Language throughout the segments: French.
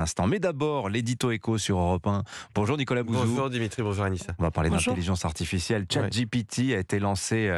instant. Mais d'abord, l'édito écho sur Europe 1. Bonjour Nicolas Bouzou. Bonjour Dimitri, bonjour Anissa. On va parler Bonjour. d'intelligence artificielle. ChatGPT a été lancé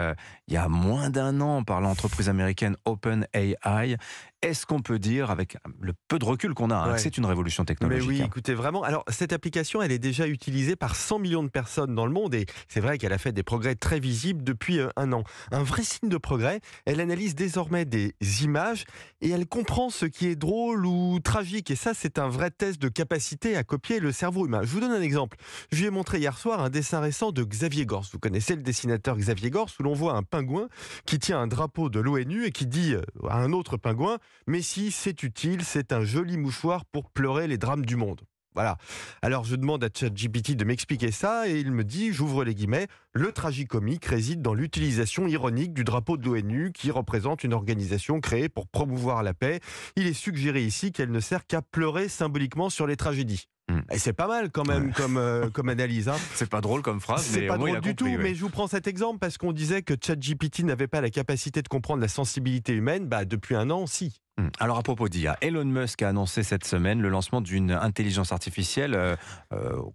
il y a moins d'un an par l'entreprise américaine OpenAI. Est-ce qu'on peut dire, avec le peu de recul qu'on a, que c'est une révolution Mais technologique? oui, écoutez, vraiment. Alors, cette application, elle est déjà utilisée par 100 millions de personnes dans le monde et c'est vrai qu'elle a fait des progrès très visibles depuis un an. Un vrai signe de progrès, elle analyse désormais des images et elle comprend ce qui est drôle ou tragique. Et ça, c'est un vrai test de capacité à copier le cerveau humain. Je vous donne un exemple. Je lui ai montré hier soir un dessin récent de Xavier Gors. Vous connaissez le dessinateur Xavier Gors, où l'on voit un pingouin qui tient un drapeau de l'ONU et qui dit à un autre pingouin: mais si, c'est utile, c'est un joli mouchoir pour pleurer les drames du monde. Voilà. Alors je demande à ChatGPT de m'expliquer ça et il me dit, j'ouvre les guillemets, le tragicomique réside dans l'utilisation ironique du drapeau de l'ONU qui représente une organisation créée pour promouvoir la paix. Il est suggéré ici qu'elle ne sert qu'à pleurer symboliquement sur les tragédies. Et c'est pas mal quand même comme analyse. C'est pas drôle comme phrase, C'est mais pas au moins, il drôle a du compris, tout, oui. mais je vous prends cet exemple parce qu'on disait que ChatGPT n'avait pas la capacité de comprendre la sensibilité humaine. Depuis un an, si. Alors à propos d'IA, Elon Musk a annoncé cette semaine le lancement d'une intelligence artificielle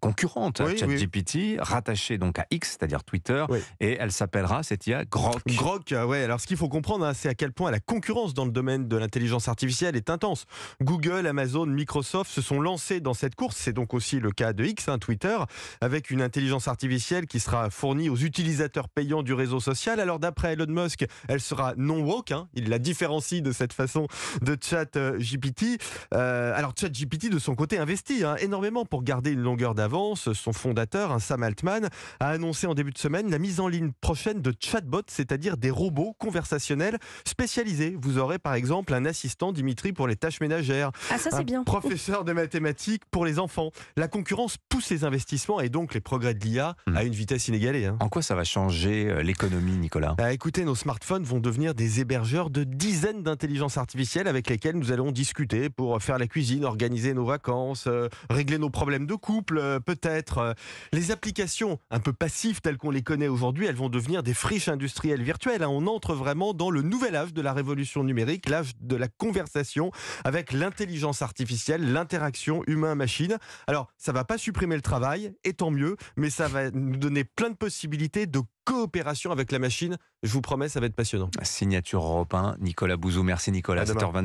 concurrente à Oui, ChatGPT, rattachée donc à X, c'est-à-dire Twitter, Oui. et elle s'appellera, cette IA, Grok. Grok, ouais. Alors, ce qu'il faut comprendre, c'est à quel point la concurrence dans le domaine de l'intelligence artificielle est intense. Google, Amazon, Microsoft se sont lancés dans cette course. C'est donc aussi le cas de X, Twitter, avec une intelligence artificielle qui sera fournie aux utilisateurs payants du réseau social. Alors, d'après Elon Musk, elle sera non woke. Il la différencie de cette façon de ChatGPT. Alors, ChatGPT, de son côté, investit énormément pour garder une longueur d'avance. Son fondateur, Sam Altman, a annoncé en début de semaine la mise en ligne prochaine de chatbots, c'est-à-dire des robots conversationnels spécialisés. Vous aurez par exemple un assistant, Dimitri, pour les tâches ménagères, Ah, ça, c'est un bien. professeur de mathématiques pour les enfants. La concurrence pousse les investissements et donc les progrès de l'IA à une vitesse inégalée. En quoi ça va changer l'économie, Nicolas? Écoutez, nos smartphones vont devenir des hébergeurs de dizaines d'intelligences artificielles avec lesquelles nous allons discuter pour faire la cuisine, organiser nos vacances, régler nos problèmes de couple, peut-être. Les applications un peu passives telles qu'on les connaît aujourd'hui, elles vont devenir des friches industrielles virtuelles. On entre vraiment dans le nouvel âge de la révolution numérique, l'âge de la conversation avec l'intelligence artificielle, l'interaction humain-machine. Alors, ça va pas supprimer le travail, et tant mieux, mais ça va nous donner plein de possibilités de coopération avec la machine. Je vous promets, ça va être passionnant. Signature Europe 1, Nicolas Bouzou. Merci Nicolas, À demain. 7h22.